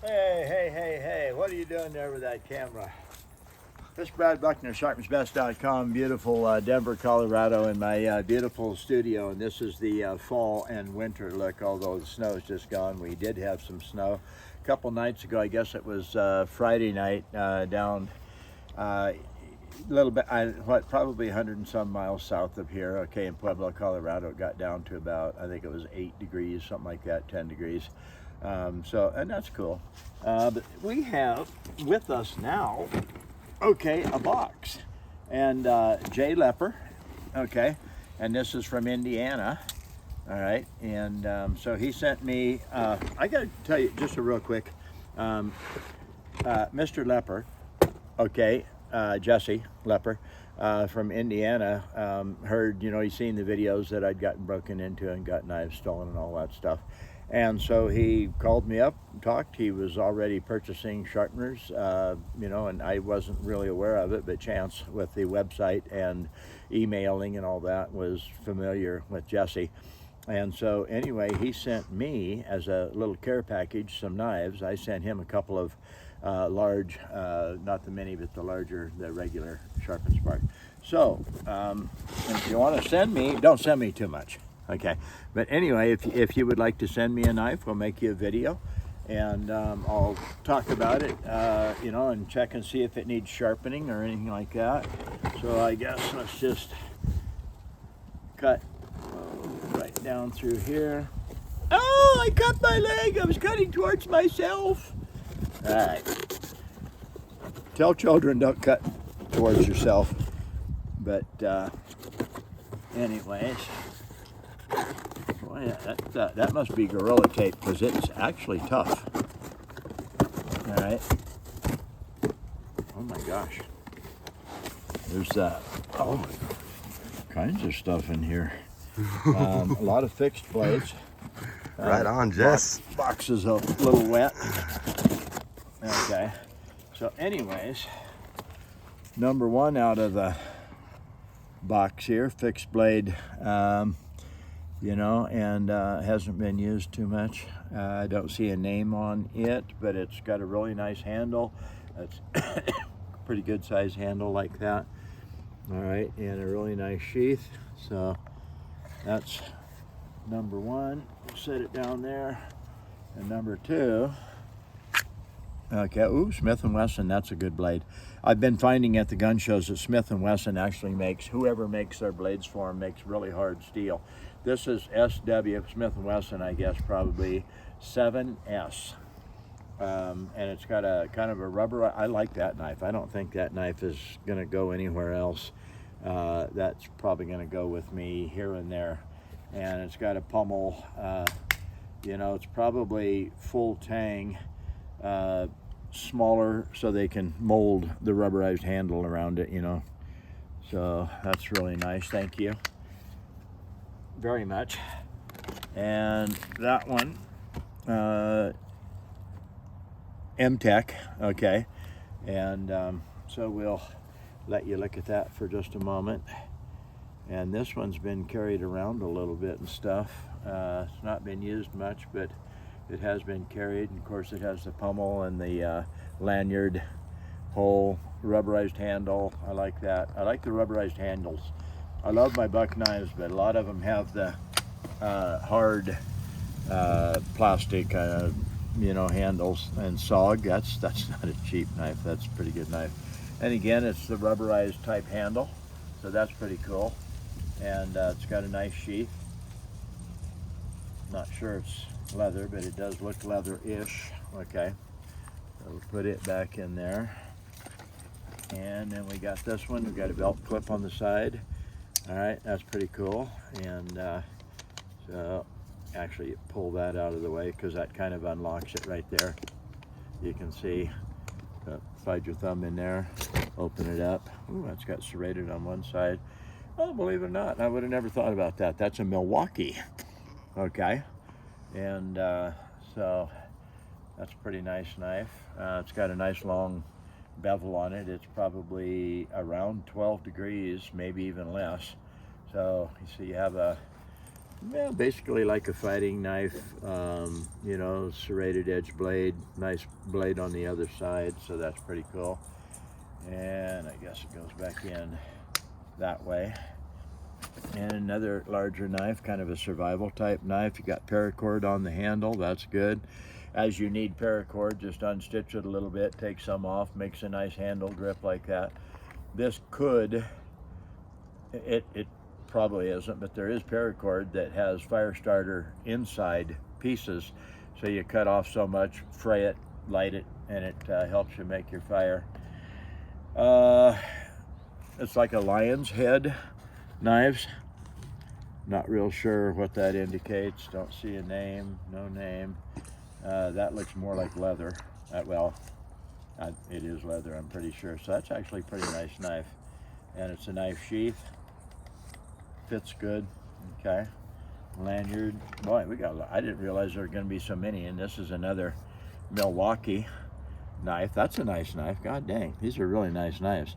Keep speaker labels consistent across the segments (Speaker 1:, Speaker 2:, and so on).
Speaker 1: Hey, what are you doing there with that camera? This is Brad Buckner, sharpensbest.com, beautiful Denver, Colorado, in my beautiful studio. And this is the fall and winter look, although the snow is just gone. We did have some snow a couple nights ago. I guess it was Friday night down a little bit, probably 100 and some miles south of here. Okay, in Pueblo, Colorado, it got down to about, I think it was 8 degrees, something like that, 10 degrees. And that's cool. But we have with us now, okay, a box. And Jay Lepper, okay, and this is from Indiana, all right. And so he sent me, I got to tell you just a real quick, Mr. Lepper, okay, Jesse Lepper from Indiana, heard, he's seen the videos that I'd gotten broken into and got knives stolen and all that stuff. And so he called me up and talked. He was already purchasing sharpeners, and I wasn't really aware of it, but Chance with the website and emailing and all that was familiar with Jesse. And so anyway, he sent me as a little care package some knives. I sent him a couple of large, not the mini, but the regular Sharpens part. So if you want to send me, don't send me too much. Okay, but anyway, if you would like to send me a knife, we'll make you a video, and I'll talk about it, and check and see if it needs sharpening or anything like that. So I guess let's just cut right down through here. Oh, I cut my leg. I was cutting towards myself. All right. Tell children don't cut towards yourself. But anyways. Boy, that must be Gorilla Tape because it's actually tough. All right. Oh my gosh. There's all kinds of stuff in here. A lot of fixed blades.
Speaker 2: Right on, Jess.
Speaker 1: Box is a little wet. Okay. So anyways, number one out of the box here, fixed blade. And hasn't been used too much. I don't see a name on it, but it's got a really nice handle. It's pretty good size handle like that. All right, and a really nice sheath. So that's number one. We'll set it down there. And number two, okay, ooh, Smith & Wesson, that's a good blade. I've been finding at the gun shows that Smith & Wesson actually whoever makes their blades for them makes really hard steel. This is SW, Smith & Wesson, I guess, probably 7S. And it's got a kind of a rubber, I like that knife. I don't think that knife is gonna go anywhere else. That's probably gonna go with me here and there. And it's got a pummel, it's probably full tang, smaller so they can mold the rubberized handle around it, So that's really nice, thank you very much. And that one, M-Tech, okay. And so we'll let you look at that for just a moment. And this one's been carried around a little bit and stuff. It's not been used much, but it has been carried. And of course it has the pummel and the lanyard hole, rubberized handle. I like that. I like the rubberized handles. I love my buck knives, but a lot of them have the hard plastic, handles. And SOG, that's not a cheap knife. That's a pretty good knife. And again, it's the rubberized type handle, so that's pretty cool. And it's got a nice sheath. Not sure it's leather, but it does look leather-ish. Okay, so we'll put it back in there. And then we got this one. We got a belt clip on the side. All right, that's pretty cool. And so actually pull that out of the way because that kind of unlocks it right there. You can see, slide your thumb in there, open it up. Ooh, that's got serrated on one side. Oh, believe it or not, I would have never thought about that. That's a Milwaukee, okay? And so that's a pretty nice knife. It's got a nice long bevel on it. It's probably around 12 degrees, maybe even less. So you see you have a Yeah, basically like a fighting knife, you know, serrated edge blade, nice blade on the other side, so that's pretty cool. And I guess it goes back in that way. And another larger knife, kind of a survival type knife. You got paracord on the handle, that's good. As you need paracord, just unstitch it a little bit, take some off, makes a nice handle grip like that. This could, it probably isn't, but there is paracord that has fire starter inside pieces. So you cut off so much, fray it, light it, and it helps you make your fire. It's like a lion's head knives. Not real sure what that indicates. Don't see a name, no name. That looks more like leather. It is leather, I'm pretty sure. So that's actually a pretty nice knife. And it's a knife sheath. Fits good. Okay. Lanyard. Boy, I didn't realize there were going to be so many. And this is another Milwaukee knife. That's a nice knife. God dang, these are really nice knives.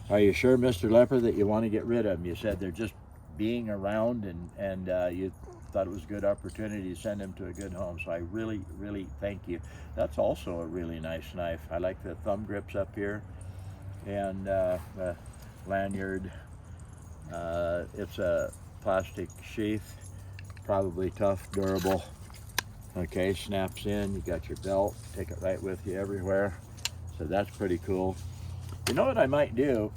Speaker 1: Are you sure, Mr. Leper, that you want to get rid of them? You said they're just being around, and you thought it was a good opportunity to send them to a good home. So I really, really thank you. That's also a really nice knife. I like the thumb grips up here, and the lanyard. It's a plastic sheath, probably tough, durable. Okay, snaps in. You got your belt. Take it right with you everywhere. So that's pretty cool. You know what I might do?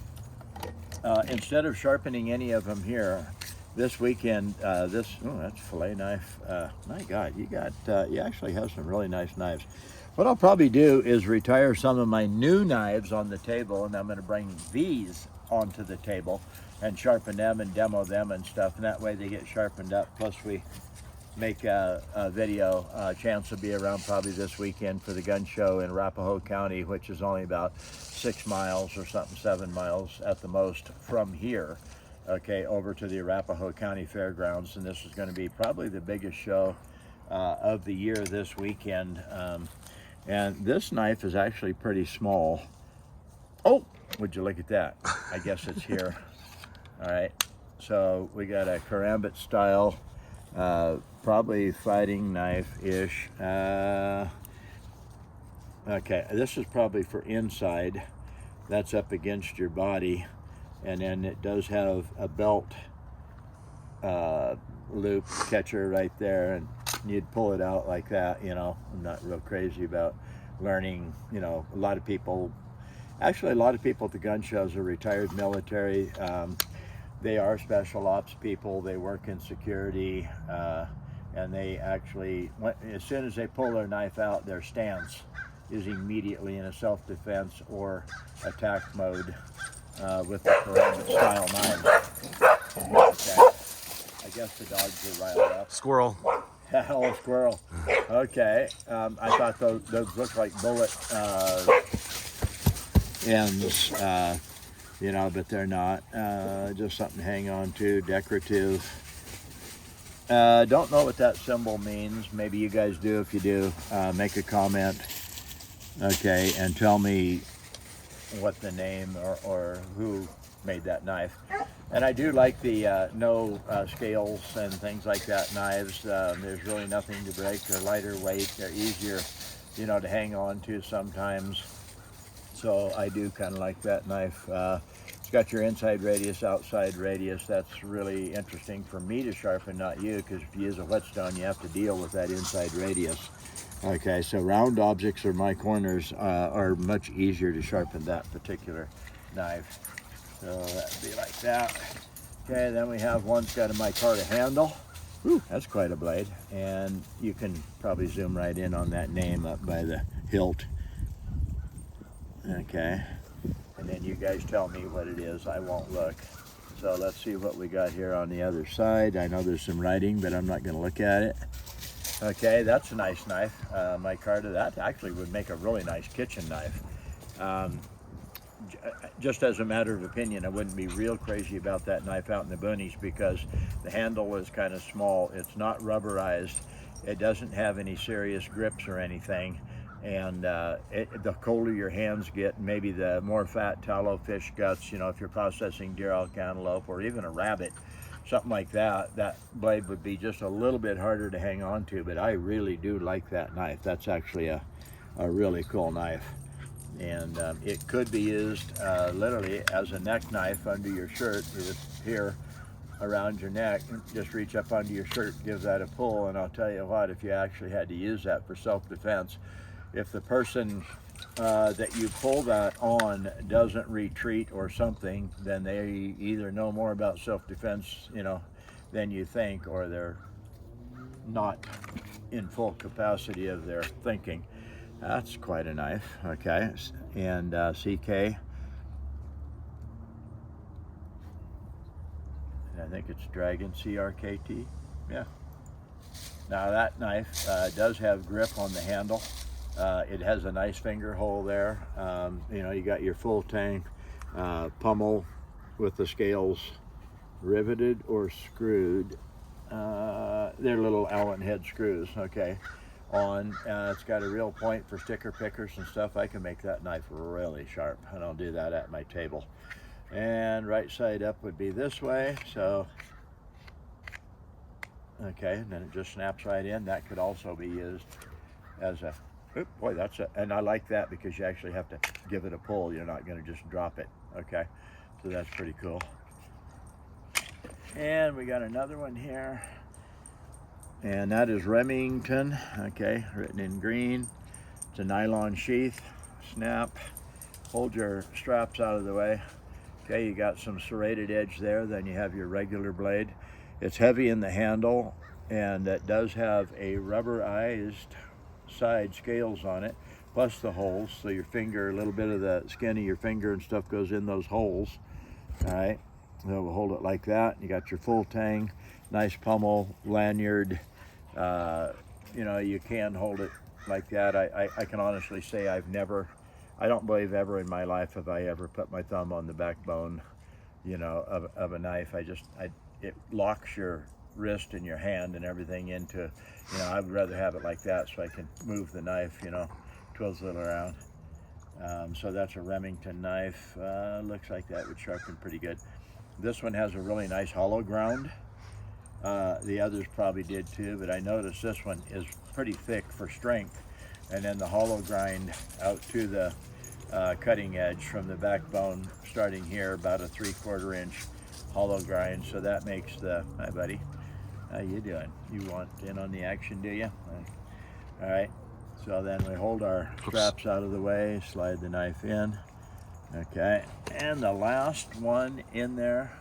Speaker 1: Instead of sharpening any of them here, this weekend, that's fillet knife. My God, you actually have some really nice knives. What I'll probably do is retire some of my new knives on the table, and I'm going to bring these onto the table and sharpen them and demo them and stuff, and that way they get sharpened up. Plus we make a video. Chance will be around probably this weekend for the gun show in Arapahoe County, which is only about 6 miles or something, 7 miles at the most from here, okay, over to the Arapahoe County Fairgrounds. And this is going to be probably the biggest show of the year this weekend. And this knife is actually pretty small. Oh, would you look at that? I guess it's here. All right, so we got a karambit style, probably fighting knife-ish. Okay, this is probably for inside. That's up against your body, and then it does have a belt loop catcher right there, and you'd pull it out like that. You know, I'm not real crazy about learning. You know, a lot of people at the gun shows are retired military. They are special ops people. They work in security, and they actually, as soon as they pull their knife out, their stance is immediately in a self-defense or attack mode with the karambit style knife. Okay. I guess the dogs are riled up.
Speaker 2: Squirrel.
Speaker 1: Oh, squirrel. Okay. I thought those looked like bullet ends. You know, but they're not. Just something to hang on to, decorative. Don't know what that symbol means. Maybe you guys do. If you do, make a comment, okay, and tell me what the name or who made that knife. And I do like the no scales and things like that knives. There's really nothing to break. They're lighter weight. They're easier, you know, to hang on to sometimes. So I do kind of like that knife. It's got your inside radius, outside radius. That's really interesting for me to sharpen, not you, because if you use a whetstone, you have to deal with that inside radius. Okay, so round objects or my corners are much easier to sharpen that particular knife. So that'd be like that. Okay, then we have one's got a micarta handle. Whew, that's quite a blade. And you can probably zoom right in on that name up by the hilt. Okay, and then you guys tell me what it is. I won't look. So let's see what we got here on the other side. I know there's some writing, but I'm not going to look at it. Okay, that's a nice knife. Micarta, that actually would make a really nice kitchen knife. Just as a matter of opinion, I wouldn't be real crazy about that knife out in the boonies because the handle is kind of small. It's not rubberized. It doesn't have any serious grips or anything. And the colder your hands get, maybe the more fat tallow fish guts, you know, if you're processing deer, elk, antelope, or even a rabbit, something like that, that blade would be just a little bit harder to hang on to, but I really do like that knife. That's actually a really cool knife. And it could be used literally as a neck knife under your shirt. You just here around your neck, just reach up under your shirt, give that a pull, and I'll tell you what, if you actually had to use that for self-defense, if the person that you pull that on doesn't retreat or something, then they either know more about self-defense, you know, than you think, or they're not in full capacity of their thinking. That's quite a knife, okay? And CK, I think it's Dragon, CRKT, yeah. Now that knife does have grip on the handle. It has a nice finger hole there. You know, you got your full tang pommel with the scales riveted or screwed. They're little Allen head screws, okay, on. It's got a real point for sticker pickers and stuff. I can make that knife really sharp, and I'll do that at my table. And right side up would be this way, so okay, and then it just snaps right in. That could also be used as a, oop, boy, that's a, and I like that because you actually have to give it a pull. You're not going to just drop it, okay? So that's pretty cool. And we got another one here, and that is Remington, okay, written in green. It's a nylon sheath, snap. Hold your straps out of the way. Okay, you got some serrated edge there, then you have your regular blade. It's heavy in the handle, and it does have a rubberized side scales on it, plus the holes, so your finger, a little bit of the skin of your finger and stuff goes in those holes. All right, so we'll hold it like that. You got your full tang, nice pummel, lanyard. You know, you can hold it like that. I can honestly say I don't believe ever in my life have I ever put my thumb on the backbone, you know, of a knife. It locks your wrist and your hand and everything into, you know, I would rather have it like that so I can move the knife, you know, twizzle it around. So that's a Remington knife. Looks like that would sharpen pretty good. This one has a really nice hollow ground. The others probably did too, but I noticed this one is pretty thick for strength. And then the hollow grind out to the cutting edge from the backbone, starting here, about a 3/4 inch hollow grind. So that makes the, hi buddy, how you doing? You want in on the action, do you? All right, so then we hold our straps out of the way, slide the knife in, okay. And the last one in there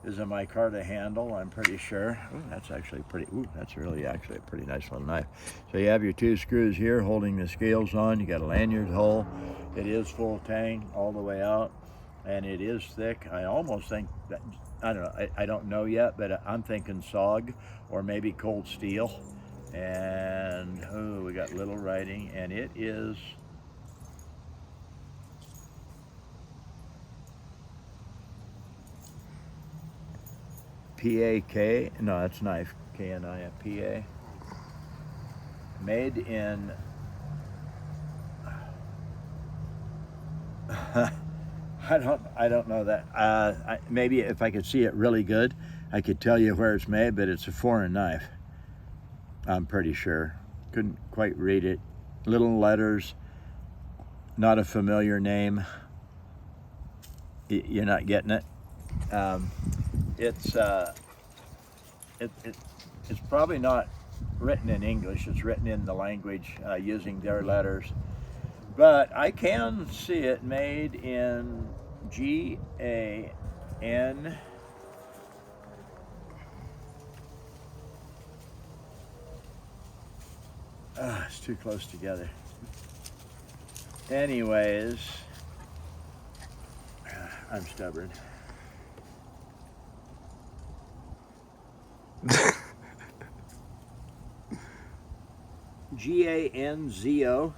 Speaker 1: is a micarta handle, I'm pretty sure. Ooh, that's actually pretty, ooh, that's really actually a pretty nice little knife. So you have your 2 screws here holding the scales on. You got a lanyard hole. It is full tang all the way out, and it is thick. I almost think that, I don't know, I don't know yet, but I'm thinking SOG or maybe cold steel. And, oh, we got little writing, and it is, PAK, no, that's knife, KNIF, PA. Made in, I don't know that. Maybe if I could see it really good, I could tell you where it's made, but it's a foreign knife. I'm pretty sure. Couldn't quite read it. Little letters, not a familiar name. You're not getting it. It's probably not written in English. It's written in the language using their letters. But I can see it made in GAN. It's too close together. Anyways, I'm stubborn. GANZO.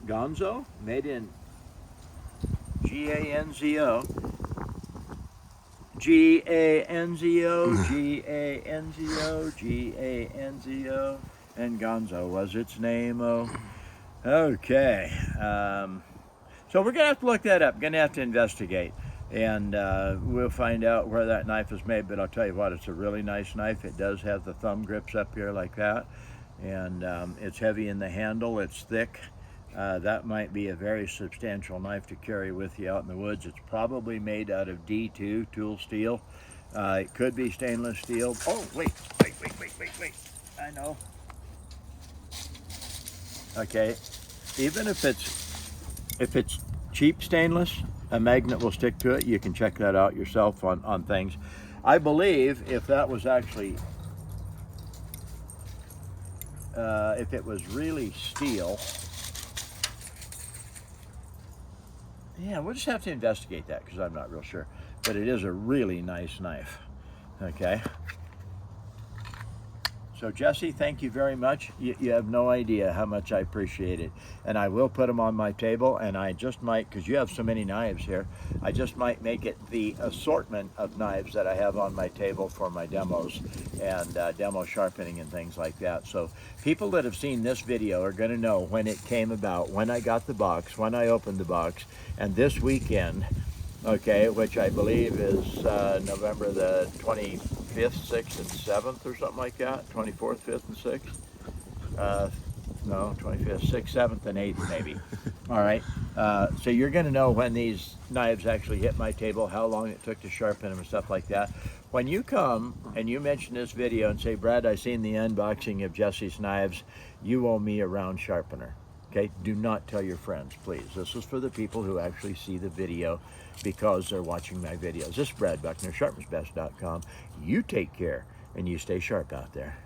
Speaker 1: Gonzo, made in GANZO. GANZO, GANZO, GANZO, and Gonzo was its name. Oh, okay. So we're gonna have to look that up. Gonna have to investigate. and we'll find out where that knife is made. But I'll tell you what, it's a really nice knife. It does have the thumb grips up here like that, and it's heavy in the handle. It's thick. That might be a very substantial knife to carry with you out in the woods. It's probably made out of D2 tool steel. It could be stainless steel. Oh, wait. I know. Okay, even if it's cheap stainless, a magnet will stick to it. You can check that out yourself on things. I believe if that was actually, if it was really steel, yeah, we'll just have to investigate that because I'm not real sure. But it is a really nice knife. Okay. So Jesse, thank you very much. You have no idea how much I appreciate it. And I will put them on my table, and I just might, because you have so many knives here, I just might make it the assortment of knives that I have on my table for my demos and demo sharpening and things like that. So people that have seen this video are going to know when it came about, when I got the box, when I opened the box, and this weekend, okay, which I believe is November the 25th, 6th, and 7th or something like that. 24th, 5th, and 6th. No, 25th, 6th, 7th, and 8th maybe. All right. So you're going to know when these knives actually hit my table, how long it took to sharpen them and stuff like that. When you come and you mention this video and say, Brad, I seen the unboxing of Jesse's knives, you owe me a round sharpener. Okay, do not tell your friends, please. This is for the people who actually see the video because they're watching my videos. This is Brad Buckner, sharpensbest.com. You take care and you stay sharp out there.